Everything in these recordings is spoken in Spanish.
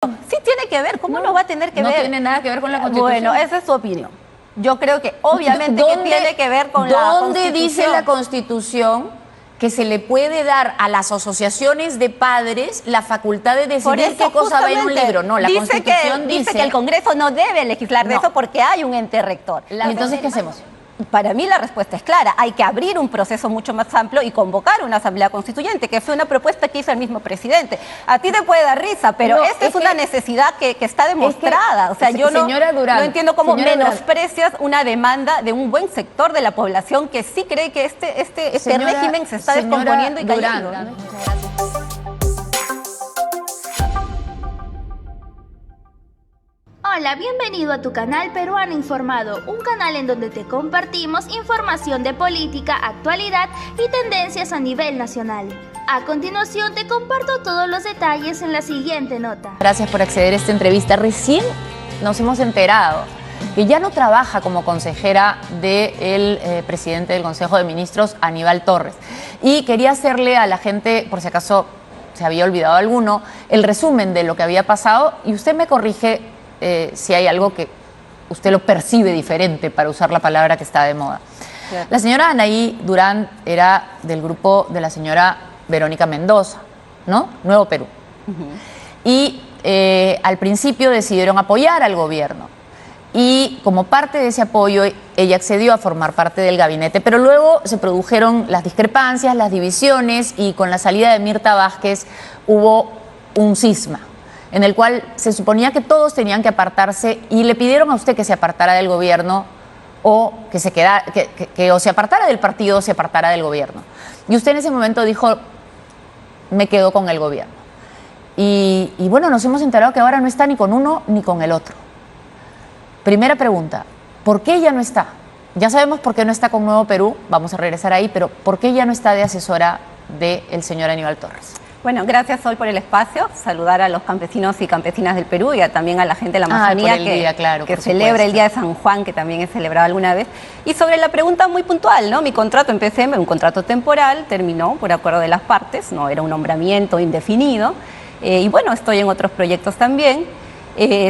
Sí tiene que ver, ¿cómo no va a tener que ver? No tiene nada que ver con la Constitución. Bueno, esa es su opinión. Yo creo que obviamente que tiene que ver con la Constitución. ¿Dónde dice la Constitución que se le puede dar a las asociaciones de padres la facultad de decidir qué cosa va en un libro? No, la Constitución dice que el Congreso no debe legislar de eso porque hay un ente rector. ¿Y entonces qué hacemos? Para mí la respuesta es clara, hay que abrir un proceso mucho más amplio y convocar una asamblea constituyente, que fue una propuesta que hizo el mismo presidente. A ti te puede dar risa, pero No, esta es una necesidad que está demostrada. O sea, yo no entiendo cómo menosprecias una demanda de un buen sector de la población que sí cree que este régimen se está descomponiendo y cayendo. Hola, bienvenido a tu canal Peruano Informado, un canal en donde te compartimos información de política, actualidad y tendencias a nivel nacional. A continuación te comparto todos los detalles en la siguiente nota. Gracias por acceder a esta entrevista. Recién nos hemos enterado que ya no trabaja como consejera del presidente del Consejo de Ministros, Aníbal Torres. Y quería hacerle a la gente, por si acaso se había olvidado alguno, el resumen de lo que había pasado y usted me corrige si hay algo que usted lo percibe diferente, para usar la palabra que está de moda. Claro. La señora Anaí Durán era del grupo de la señora Verónica Mendoza, ¿no? Nuevo Perú. Y al principio decidieron apoyar al gobierno. Y como parte de ese apoyo, ella accedió a formar parte del gabinete, pero luego se produjeron las discrepancias, las divisiones, y con la salida de Mirta Vázquez hubo un cisma, en el cual se suponía que todos tenían que apartarse y le pidieron a usted que se apartara del gobierno o que se quedara, que o se apartara del partido o se apartara del gobierno. Y usted en ese momento dijo, me quedo con el gobierno. Y bueno, nos hemos enterado que ahora no está ni con uno ni con el otro. Primera pregunta, ¿por qué ella no está? Ya sabemos por qué no está con Nuevo Perú, vamos a regresar ahí, pero ¿por qué ella no está de asesora del señor Aníbal Torres? Bueno, gracias Sol por el espacio, saludar a los campesinos y campesinas del Perú y también a la gente de la Amazonía que celebra el Día de San Juan, que también es celebrado alguna vez. Y sobre la pregunta muy puntual, ¿no? Mi contrato en PCM, un contrato temporal, terminó por acuerdo de las partes, no era un nombramiento indefinido, y bueno, estoy en otros proyectos también.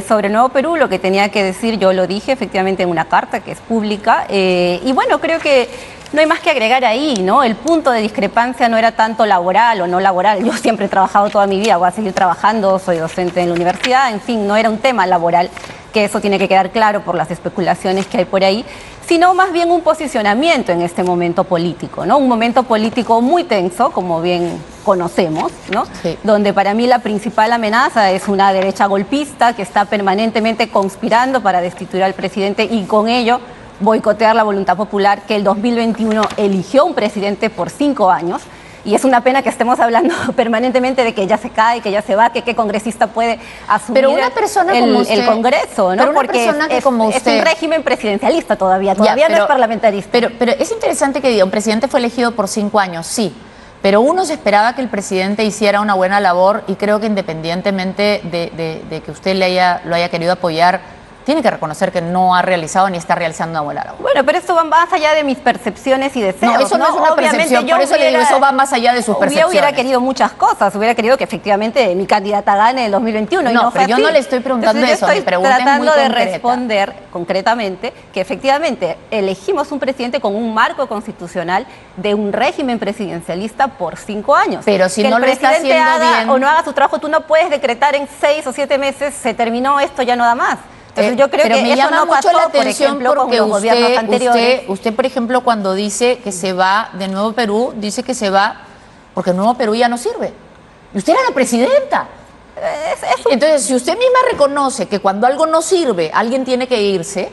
Sobre Nuevo Perú, lo que tenía que decir, yo lo dije efectivamente en una carta que es pública, y bueno, creo que no hay más que agregar ahí, ¿no? El punto de discrepancia no era tanto laboral o no laboral. Yo siempre he trabajado toda mi vida, voy a seguir trabajando, soy docente en la universidad, en fin, no era un tema laboral, que eso tiene que quedar claro por las especulaciones que hay por ahí, sino más bien un posicionamiento en este momento político, ¿no? Un momento político muy tenso, como bien conocemos, ¿no? Sí. Donde para mí la principal amenaza es una derecha golpista que está permanentemente conspirando para destituir al presidente y con ello boicotear la voluntad popular, que el 2021 eligió un presidente por 5 años. Y es una pena que estemos hablando permanentemente de que ya se cae, que ya se va, que qué congresista puede asumir pero una persona como usted, el Congreso, ¿no? Porque es un régimen presidencialista todavía no es parlamentarista. Pero es interesante que diga, un presidente fue elegido por 5 años, sí, pero uno se esperaba que el presidente hiciera una buena labor y creo que independientemente de que usted lo haya querido apoyar, tiene que reconocer que no ha realizado ni está realizando una buena labor. Bueno, pero esto va más allá de mis percepciones y deseos. No, eso no es una percepción, por eso le digo, eso va más allá de sus percepciones. Yo hubiera querido muchas cosas, hubiera querido que efectivamente mi candidata gane el 2021. No, pero yo no le estoy preguntando eso, mi pregunta es muy concreta. Estoy tratando de responder concretamente que efectivamente elegimos un presidente con un marco constitucional de un régimen presidencialista por 5 años. Pero si no lo está haciendo bien o no haga su trabajo, tú no puedes decretar en 6 o 7 meses, se terminó esto, ya no da más. Entonces yo creo que eso no pasó, la atención, por ejemplo, con los gobiernos anteriores. Usted, por ejemplo, cuando dice que se va de Nuevo Perú, dice que se va porque Nuevo Perú ya no sirve. Y usted era la presidenta. Entonces, si usted misma reconoce que cuando algo no sirve, alguien tiene que irse,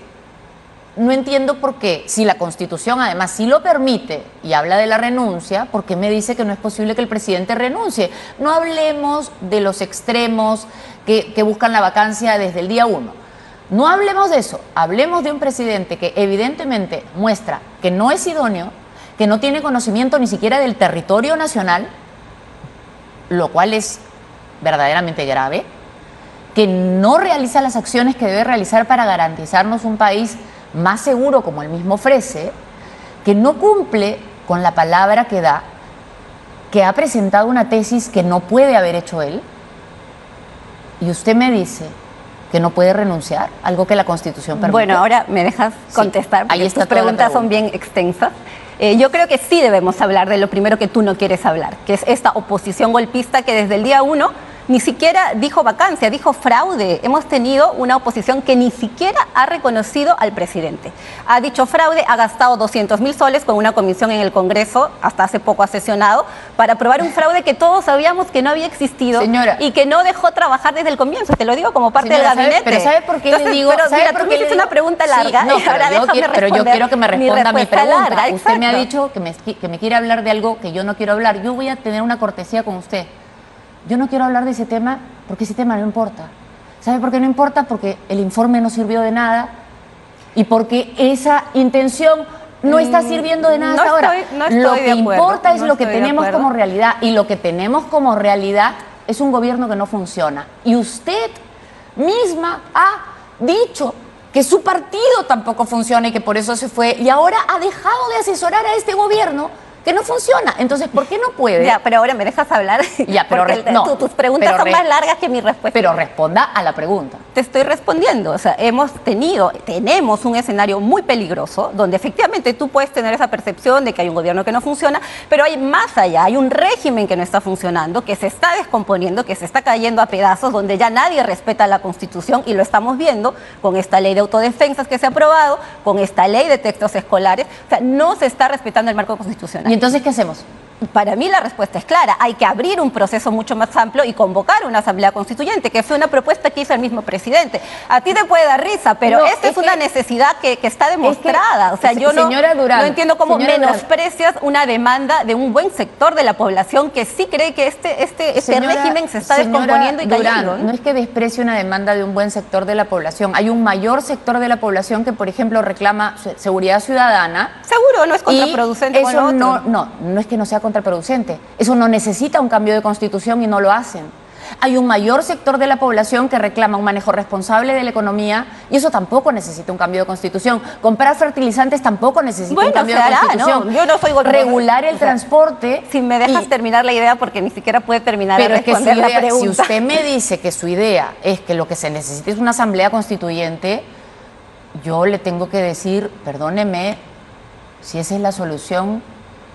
no entiendo por qué, si la Constitución además sí lo permite y habla de la renuncia, ¿por qué me dice que no es posible que el presidente renuncie? No hablemos de los extremos que buscan la vacancia desde el día 1. No hablemos de eso, hablemos de un presidente que evidentemente muestra que no es idóneo, que no tiene conocimiento ni siquiera del territorio nacional, lo cual es verdaderamente grave, que no realiza las acciones que debe realizar para garantizarnos un país más seguro, como él mismo ofrece, que no cumple con la palabra que da, que ha presentado una tesis que no puede haber hecho él. Y usted me dice que no puede renunciar, algo que la Constitución permite. Bueno, ahora me dejas contestar, porque ahí está tus preguntas son bien extensas. Yo creo que sí debemos hablar de lo primero que tú no quieres hablar, que es esta oposición golpista que desde el día 1 ni siquiera dijo vacancia, dijo fraude. Hemos tenido una oposición que ni siquiera ha reconocido al presidente. Ha dicho fraude, ha gastado 200.000 soles con una comisión en el Congreso, hasta hace poco ha sesionado, para aprobar un fraude que todos sabíamos que no había existido. Señora, y que no dejó trabajar desde el comienzo. Te lo digo como parte del gabinete. Pero ¿sabe por qué le digo? Pero mira, tú me hiciste una pregunta larga. Sí, no, pero yo quiero que me responda mi pregunta. Larga, usted me ha dicho que me quiere hablar de algo que yo no quiero hablar. Yo voy a tener una cortesía con usted. Yo no quiero hablar de ese tema porque ese tema no importa. ¿Sabe por qué no importa? Porque el informe no sirvió de nada y porque esa intención no está sirviendo de nada hasta ahora. Lo que importa es lo que tenemos como realidad, y lo que tenemos como realidad es un gobierno que no funciona. Y usted misma ha dicho que su partido tampoco funciona y que por eso se fue, y ahora ha dejado de asesorar a este gobierno que no funciona. Entonces, ¿por qué no puede? Ya, pero ahora me dejas hablar. Ya, pero tus preguntas son más largas que mi respuesta. Pero responda a la pregunta. Te estoy respondiendo. O sea, tenemos un escenario muy peligroso donde efectivamente tú puedes tener esa percepción de que hay un gobierno que no funciona, pero hay más allá, hay un régimen que no está funcionando, que se está descomponiendo, que se está cayendo a pedazos, donde ya nadie respeta la Constitución, y lo estamos viendo con esta ley de autodefensas que se ha aprobado, con esta ley de textos escolares. O sea, no se está respetando el marco constitucional. ¿Y entonces qué hacemos? Para mí la respuesta es clara. Hay que abrir un proceso mucho más amplio y convocar una asamblea constituyente, que fue una propuesta que hizo el mismo presidente. A ti te puede dar risa, pero esta es una necesidad que está demostrada. O sea, yo no entiendo cómo menosprecias una demanda de un buen sector de la población que sí cree que este régimen se está descomponiendo y cayendo. No es que desprecie una demanda de un buen sector de la población. Hay un mayor sector de la población que, por ejemplo, reclama seguridad ciudadana. Seguro, no es contraproducente con lo otro. No es que no sea contraproducente. Eso no necesita un cambio de constitución y no lo hacen. Hay un mayor sector de la población que reclama un manejo responsable de la economía y eso tampoco necesita un cambio de constitución. Comprar fertilizantes tampoco necesita un cambio de constitución. ¿No? Yo no soy regular el transporte. Si me dejas terminar la idea, porque ni siquiera puede terminar de responder la pregunta. Si usted me dice que su idea es que lo que se necesita es una asamblea constituyente, yo le tengo que decir, perdóneme, si esa es la solución,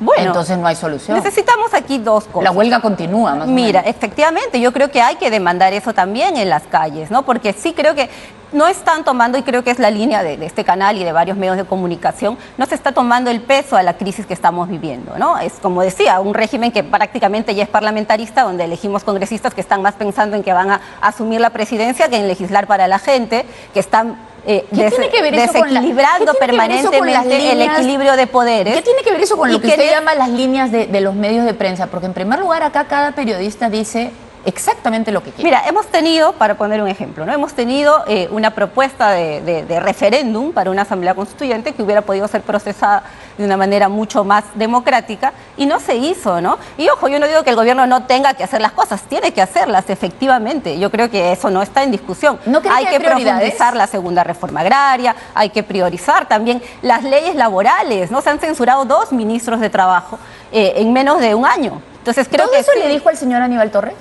bueno, entonces no hay solución. Necesitamos aquí dos cosas. La huelga continúa, más o menos. Mira, efectivamente, yo creo que hay que demandar eso también en las calles, ¿no? Porque sí creo que no están tomando, y creo que es la línea de este canal y de varios medios de comunicación, no se está tomando el peso a la crisis que estamos viviendo, ¿no? Es, como decía, un régimen que prácticamente ya es parlamentarista, donde elegimos congresistas que están más pensando en que van a asumir la presidencia que en legislar para la gente, que están desequilibrando permanentemente el equilibrio de poderes. ¿Qué tiene que ver eso con lo que usted llama las líneas de los medios de prensa? Porque en primer lugar acá cada periodista dice exactamente lo que quiere. Mira, hemos tenido, para poner un ejemplo, ¿no? Hemos tenido una propuesta de referéndum para una asamblea constituyente que hubiera podido ser procesada de una manera mucho más democrática y no se hizo, ¿no? Y ojo, yo no digo que el gobierno no tenga que hacer las cosas, tiene que hacerlas efectivamente. Yo creo que eso no está en discusión. Hay que profundizar la segunda reforma agraria, hay que priorizar también las leyes laborales, ¿no? Se han censurado 2 ministros de trabajo en menos de un año. Entonces creo que ¿eso le dijo al señor Aníbal Torres?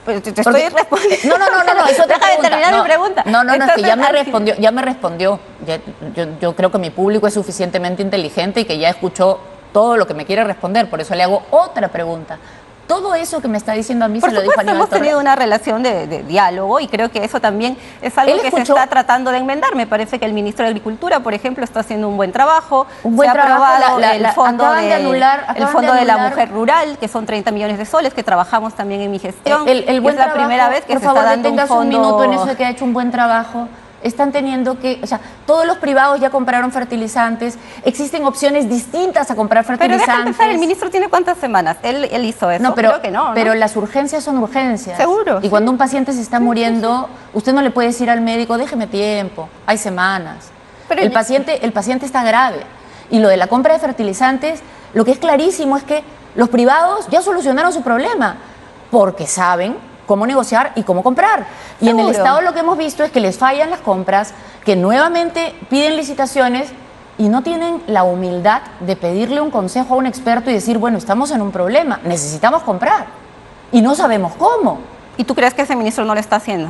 Te estoy respondiendo. No, es otra pregunta. Deja de terminar mi pregunta. Es que ya me respondió. Yo creo que mi público es suficientemente inteligente y que ya escuchó todo lo que me quiere responder, por eso le hago otra pregunta. Todo eso que me está diciendo a mí se lo dijo Aníbal Torres. Hemos tenido una relación de diálogo y creo que eso también es algo que se está tratando de enmendar. Me parece que el ministro de Agricultura, por ejemplo, está haciendo un buen trabajo. Se ha aprobado el fondo de la mujer rural, que son 30 millones de soles, que trabajamos también en mi gestión. Es la primera vez que se está dando un fondo. Un minuto en eso de que ha hecho un buen trabajo. Están teniendo que, o sea, todos los privados ya compraron fertilizantes, existen opciones distintas a comprar fertilizantes. Pero deja empezar, el ministro tiene ¿cuántas semanas? Él hizo eso. No, pero, creo que pero las urgencias son urgencias. Seguro. Y cuando un paciente se está muriendo, usted no le puede decir al médico, déjeme tiempo, hay semanas. Pero el paciente está grave. Y lo de la compra de fertilizantes, lo que es clarísimo es que los privados ya solucionaron su problema, porque saben cómo negociar y cómo comprar. Y en el Estado lo que hemos visto es que les fallan las compras, que nuevamente piden licitaciones y no tienen la humildad de pedirle un consejo a un experto y decir, bueno, estamos en un problema, necesitamos comprar y no sabemos cómo. ¿Y tú crees que ese ministro no lo está haciendo?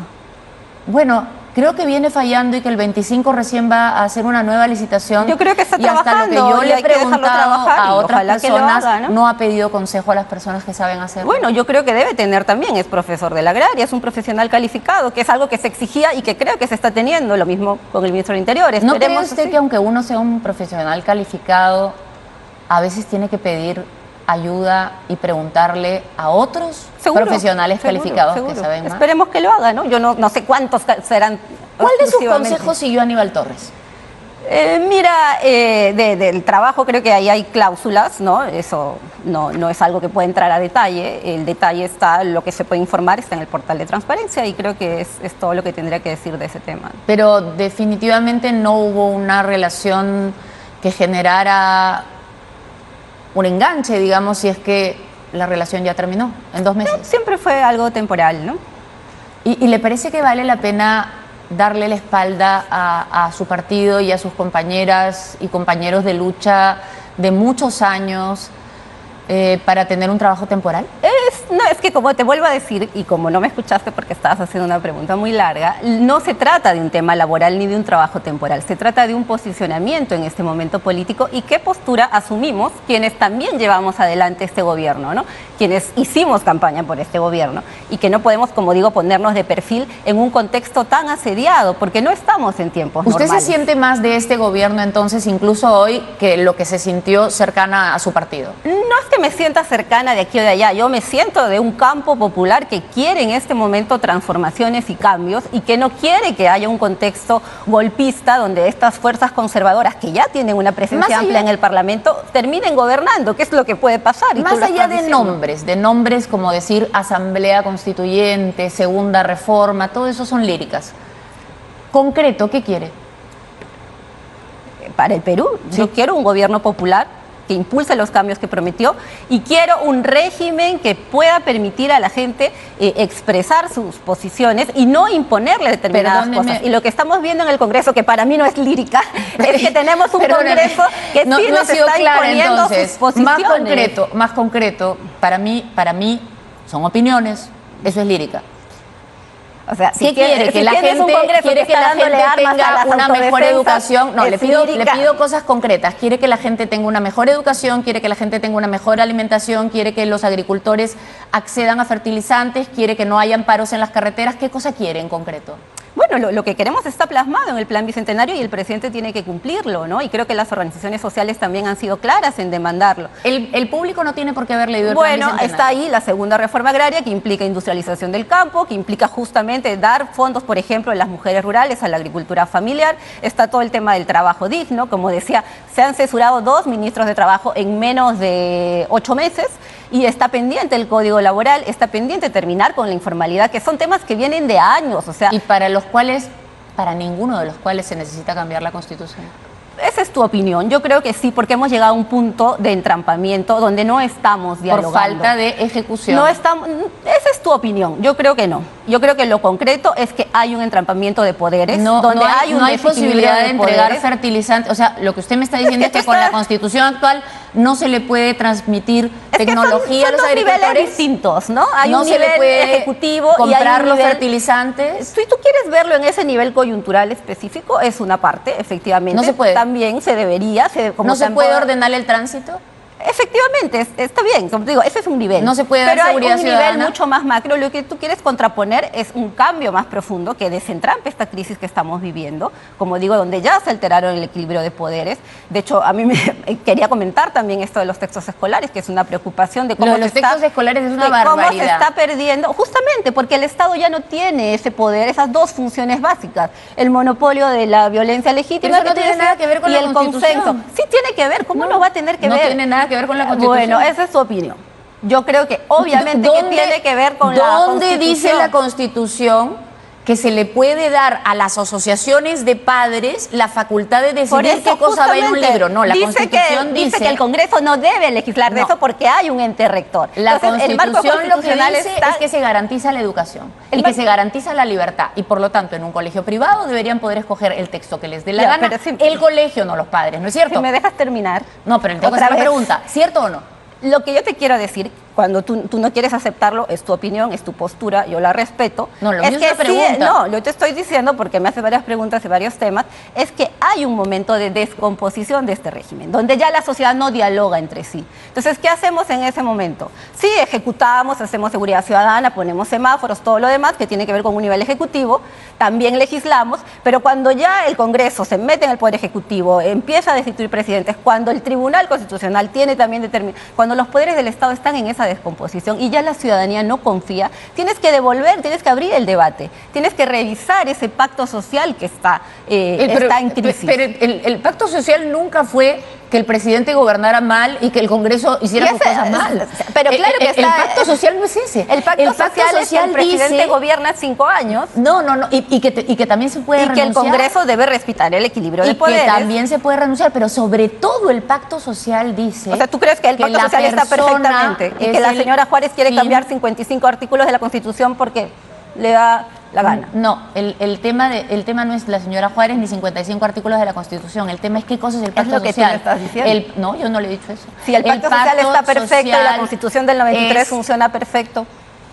Bueno, creo que viene fallando y que el 25 recién va a hacer una nueva licitación. Yo creo que está trabajando. Y hasta lo que yo le he preguntado a otras personas, haga, ¿no? Ha pedido consejo a las personas que saben hacerlo. Bueno, yo creo que debe tener también, es profesor de la agraria, es un profesional calificado, que es algo que se exigía y que creo que se está teniendo, lo mismo con el ministro del Interior. ¿No cree usted que aunque uno sea un profesional calificado, a veces tiene que pedir ayuda y preguntarle a otros profesionales calificados que saben más? Esperemos que lo haga, ¿no? Yo no sé cuántos serán. ¿Cuál de sus consejos siguió Aníbal Torres? Mira, del trabajo creo que ahí hay cláusulas, ¿no? Eso no es algo que pueda entrar a detalle. El detalle está, lo que se puede informar está en el portal de transparencia y creo que es todo lo que tendría que decir de ese tema. Pero definitivamente no hubo una relación que generara un enganche, digamos, si es que la relación ya terminó en 2 meses. Siempre fue algo temporal, ¿no? ¿Y le parece que vale la pena darle la espalda a su partido y a sus compañeras y compañeros de lucha de muchos años para tener un trabajo temporal? Es que como te vuelvo a decir, y como no me escuchaste porque estabas haciendo una pregunta muy larga, no se trata de un tema laboral ni de un trabajo temporal, se trata de un posicionamiento en este momento político y qué postura asumimos quienes también llevamos adelante este gobierno, ¿no? Quienes hicimos campaña por este gobierno y que no podemos, como digo, ponernos de perfil en un contexto tan asediado, porque no estamos en tiempos normales. ¿Usted se siente más de este gobierno entonces, incluso hoy, que lo que se sintió cercana a su partido? No es que me sienta cercana de aquí o de allá, yo me siento de un campo popular que quiere en este momento transformaciones y cambios y que no quiere que haya un contexto golpista donde estas fuerzas conservadoras que ya tienen una presencia amplia en el Parlamento terminen gobernando, que es lo que puede pasar. Y más allá de nombres como decir Asamblea Constituyente, Segunda Reforma, todo eso son líricas. Concreto, ¿qué quiere? Para el Perú, sí. Yo quiero un gobierno popular que impulse los cambios que prometió y quiero un régimen que pueda permitir a la gente expresar sus posiciones y no imponerle determinadas cosas. Y lo que estamos viendo en el Congreso, que para mí no es lírica, es que tenemos un Congreso que sí nos está imponiendo entonces, sus posiciones. Más concreto, para mí son opiniones, eso es lírica. O sea, ¿qué quiere? Que la gente tenga una mejor educación. No, le pido cosas concretas. Quiere que la gente tenga una mejor educación, quiere que la gente tenga una mejor alimentación, quiere que los agricultores accedan a fertilizantes, quiere que no hayan paros en las carreteras. ¿Qué cosa quiere en concreto? Bueno, lo que queremos está plasmado en el Plan Bicentenario y el presidente tiene que cumplirlo, ¿no? Y creo que las organizaciones sociales también han sido claras en demandarlo. El público no tiene por qué haber leído el Plan Bicentenario. Bueno, está ahí la segunda reforma agraria que implica industrialización del campo, que implica justamente dar fondos, por ejemplo, a las mujeres rurales, a la agricultura familiar. Está todo el tema del trabajo digno. Como decía, se han censurado 2 ministros de trabajo en menos de 8 meses. Y está pendiente el Código Laboral, está pendiente terminar con la informalidad, que son temas que vienen de años, o sea... Y para ninguno de los cuales se necesita cambiar la Constitución. Esa es tu opinión. Yo creo que sí, porque hemos llegado a un punto de entrampamiento donde no estamos dialogando. Por falta de ejecución. Esa es tu opinión. Yo creo que no. Yo creo que lo concreto es que hay un entrampamiento de poderes, donde no hay posibilidad de entregar fertilizantes. O sea, lo que usted me está diciendo es que con la Constitución actual no se le puede transmitir tecnología a los agricultores. Son niveles distintos, ¿no? Hay un nivel ejecutivo y comprar los fertilizantes. Si tú quieres verlo en ese nivel coyuntural específico, es una parte, efectivamente. No se puede. También se debería. ¿No se puede ordenar el tránsito? Efectivamente, está bien, como te digo, ese es un nivel. No se puede dar seguridad ciudadana. Pero hay un nivel mucho más macro. Lo que tú quieres contraponer es un cambio más profundo que desentrampe esta crisis que estamos viviendo, como digo, donde ya se alteraron el equilibrio de poderes. De hecho, a mí me quería comentar también esto de los textos escolares, que es una preocupación de cómo los textos escolares es una barbaridad. Cómo se está perdiendo, justamente porque el Estado ya no tiene ese poder, esas 2 funciones básicas, el monopolio de la violencia legítima. Pero eso no tiene nada que ver con la Constitución. Consenso. Sí tiene que ver, ¿cómo no va a tener que ver? No tiene nada que ver con la Constitución. Bueno, esa es su opinión. Yo creo que obviamente que tiene que ver con la Constitución. ¿Dónde dice la Constitución que se le puede dar a las asociaciones de padres la facultad de decidir qué cosa va en un libro? No, la Constitución dice que el Congreso no debe legislar de eso porque hay un ente rector. La Constitución lo que dice es que se garantiza la educación y que se garantiza la libertad. Y por lo tanto, en un colegio privado deberían poder escoger el texto que les dé la gana. El colegio, no los padres, ¿no es cierto? Si me dejas terminar. No, pero tengo que hacer la pregunta, ¿cierto o no? Lo que yo te quiero decir, cuando tú no quieres aceptarlo, es tu opinión, es tu postura, yo la respeto. No, lo mío es una pregunta. Sí, no, yo te estoy diciendo, porque me hace varias preguntas y varios temas, es que hay un momento de descomposición de este régimen, donde ya la sociedad no dialoga entre sí. Entonces, ¿qué hacemos en ese momento? Sí, ejecutamos, hacemos seguridad ciudadana, ponemos semáforos, todo lo demás que tiene que ver con un nivel ejecutivo, también legislamos, pero cuando ya el Congreso se mete en el Poder Ejecutivo, empieza a destituir presidentes, cuando el Tribunal Constitucional tiene también cuando los poderes del Estado están en esa descomposición y ya la ciudadanía no confía, tienes que devolver, tienes que abrir el debate, tienes que revisar ese pacto social que está en crisis. Pero el pacto social nunca fue que el presidente gobernara mal y que el Congreso hiciera sus cosas mal. Pero claro que el pacto social no es ese. El pacto social es que el presidente gobierna 5 años. No, y que también se puede renunciar. Y que el Congreso debe respetar el equilibrio de poderes. Y que también se puede renunciar, pero sobre todo el pacto social dice... O sea, ¿tú crees que el pacto social está perfectamente y que la señora Juárez quiere cambiar 55 artículos de la Constitución porque le da la gana? No, el tema no es la señora Juárez ni 55 artículos de la Constitución. El tema es qué cosa es el pacto social. Es lo que tú me estás diciendo. No, yo no le he dicho eso. Si el pacto social está perfecto y la Constitución del 93 funciona perfecto.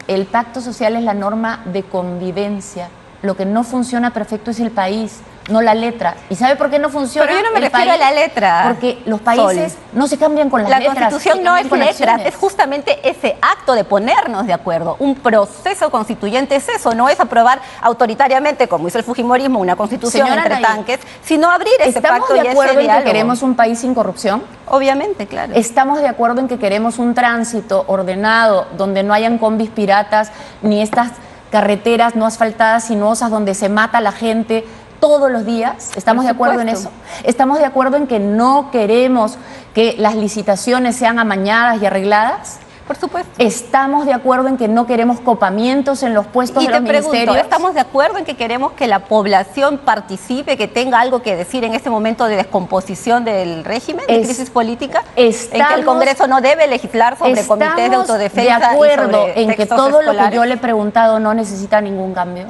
El pacto social es la norma de convivencia. Lo que no funciona perfecto es el país, no la letra. ¿Y sabe por qué no funciona? Pero yo no me refiero a la letra. Porque los países no se cambian con las letras. La Constitución no es letra, es justamente ese acto de ponernos de acuerdo. Un proceso constituyente es eso, no es aprobar autoritariamente, como hizo el fujimorismo, una Constitución entre tanques, sino abrir ese pacto y ese diálogo. ¿Estamos de acuerdo en que queremos un país sin corrupción? Obviamente, claro. ¿Estamos de acuerdo en que queremos un tránsito ordenado, donde no hayan combis piratas, ni estas carreteras no asfaltadas, sinuosas, donde se mata a la gente todos los días? ¿Estamos de acuerdo en eso? ¿Estamos de acuerdo en que no queremos que las licitaciones sean amañadas y arregladas? Por supuesto. ¿Estamos de acuerdo en que no queremos copamientos en los puestos de los ministerios? ¿Estamos de acuerdo en que queremos que la población participe, que tenga algo que decir en este momento de descomposición del régimen, de crisis política? ¿En que el Congreso no debe legislar sobre comités de autodefensa? ¿De acuerdo en que todo lo que yo le he preguntado no necesita ningún cambio?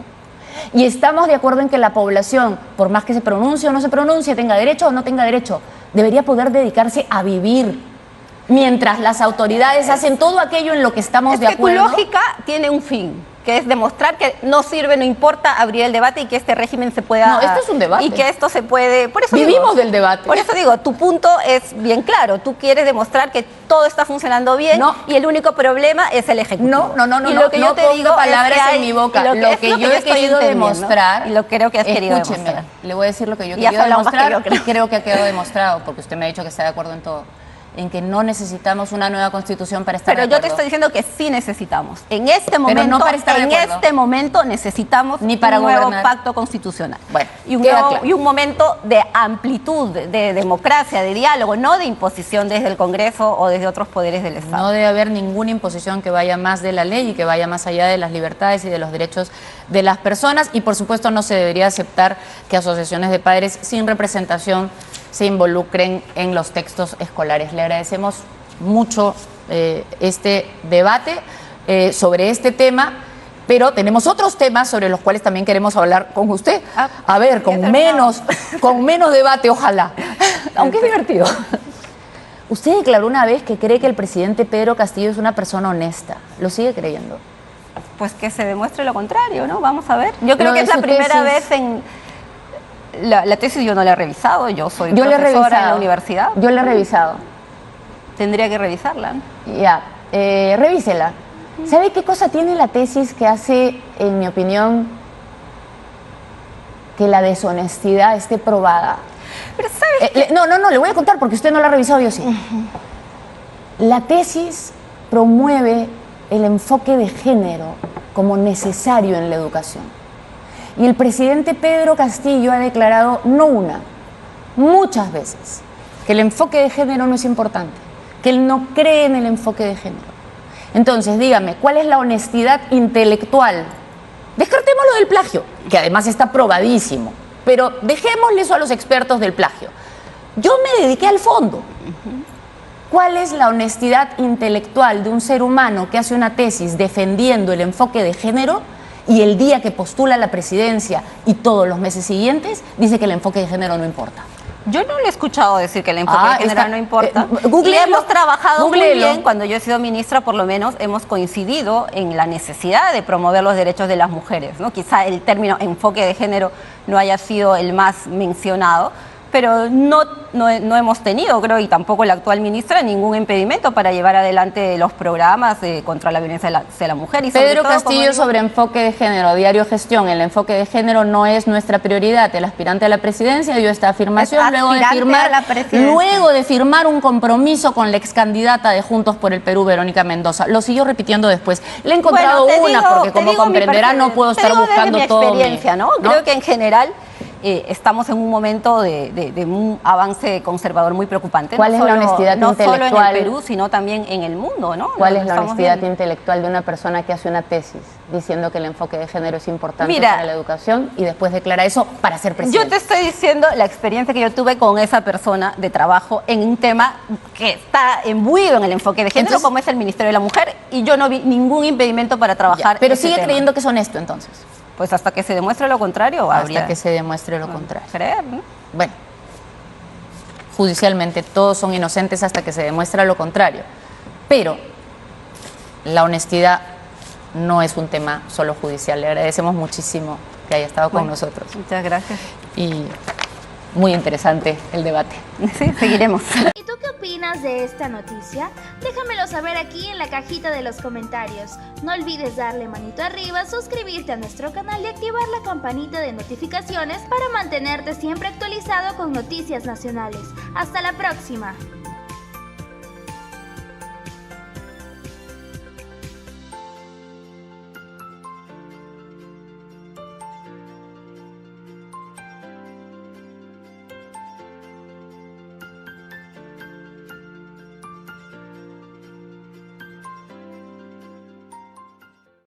Y estamos de acuerdo en que la población, por más que se pronuncie o no se pronuncie, tenga derecho o no tenga derecho, debería poder dedicarse a vivir, mientras las autoridades hacen todo aquello en lo que estamos de acuerdo. Tu lógica tiene un fin, que es demostrar que no sirve, no importa abrir el debate y que este régimen se pueda... No, esto es un debate. Y que esto se puede... Por eso vivimos del debate. Por eso digo, tu punto es bien claro. Tú quieres demostrar que todo está funcionando bien y el único problema es el ejecutivo. No. Y lo que yo te digo palabras en mi boca. Lo que yo he querido demostrar... Y lo creo que has querido demostrar. Le voy a decir lo que yo he querido demostrar y creo que ha quedado demostrado, porque usted me ha dicho que está de acuerdo en todo. En que no necesitamos una nueva constitución para estar de acuerdo. Pero yo te estoy diciendo que sí necesitamos. En este momento, pero no para estar de acuerdo. En este momento necesitamos ni para un nuevo pacto constitucional. Bueno, y un momento de amplitud, de democracia, de diálogo, no de imposición desde el Congreso o desde otros poderes del Estado. No debe haber ninguna imposición que vaya más de la ley y que vaya más allá de las libertades y de los derechos de las personas. Y por supuesto no se debería aceptar que asociaciones de padres sin representación se involucren en los textos escolares. Le agradecemos mucho este debate sobre este tema, pero tenemos otros temas sobre los cuales también queremos hablar con usted. A ver, con menos debate, ojalá, aunque es divertido. Usted declaró una vez que cree que el presidente Pedro Castillo es una persona honesta. ¿Lo sigue creyendo? Pues que se demuestre lo contrario, ¿no? Vamos a ver. Yo creo que es la primera vez en... La tesis yo no la he revisado, yo soy profesora en la universidad. Yo la he revisado. Tendría que revisarla. Ya, revísela. ¿Sabe qué cosa tiene la tesis que hace, en mi opinión, que la deshonestidad esté probada? Pero ¿sabes? No, le voy a contar porque usted no la ha revisado, yo sí. La tesis promueve el enfoque de género como necesario en la educación. Y el presidente Pedro Castillo ha declarado muchas veces, que el enfoque de género no es importante, que él no cree en el enfoque de género. Entonces, dígame, ¿cuál es la honestidad intelectual? Descartemos lo del plagio, que además está probadísimo, pero dejémosle eso a los expertos del plagio. Yo me dediqué al fondo. ¿Cuál es la honestidad intelectual de un ser humano que hace una tesis defendiendo el enfoque de género y el día que postula la presidencia y todos los meses siguientes dice que el enfoque de género no importa? Yo no le he escuchado decir que el enfoque de género no importa. Hemos trabajado muy bien, cuando yo he sido ministra, por lo menos hemos coincidido en la necesidad de promover los derechos de las mujeres, ¿no? Quizá el término enfoque de género no haya sido el más mencionado, pero no hemos tenido, creo, y tampoco la actual ministra, ningún impedimento para llevar adelante los programas contra la violencia hacia la mujer. Y Pedro Castillo, sobre enfoque de género, Diario Gestión, el enfoque de género no es nuestra prioridad. El aspirante a la presidencia dio esta afirmación luego de firmar un compromiso con la ex candidata de Juntos por el Perú, Verónica Mendoza. Lo siguió repitiendo después. Le he encontrado porque como comprenderá no puedo estar buscando todo. Experiencia, ¿no? Creo que en general estamos en un momento de un avance conservador muy preocupante. ¿Cuál es la honestidad intelectual? No solo en el Perú, sino también en el mundo, ¿no? ¿Cuál es la honestidad intelectual de una persona que hace una tesis diciendo que el enfoque de género es importante para la educación y después declara eso para ser presidente? Yo te estoy diciendo la experiencia que yo tuve con esa persona de trabajo en un tema que está imbuido en el enfoque de género, como es el Ministerio de la Mujer, y yo no vi ningún impedimento para trabajar. Pero sigue creyendo que es honesto, entonces. Pues hasta que se demuestre lo contrario. Hasta que se demuestre lo contrario. Creer, ¿no? Bueno, judicialmente todos son inocentes hasta que se demuestra lo contrario. Pero la honestidad no es un tema solo judicial. Le agradecemos muchísimo que haya estado con nosotros. Muchas gracias. Y muy interesante el debate. Sí, seguiremos. ¿Y tú qué opinas de esta noticia? Déjamelo saber aquí en la cajita de los comentarios. No olvides darle manito arriba, suscribirte a nuestro canal y activar la campanita de notificaciones para mantenerte siempre actualizado con noticias nacionales. ¡Hasta la próxima!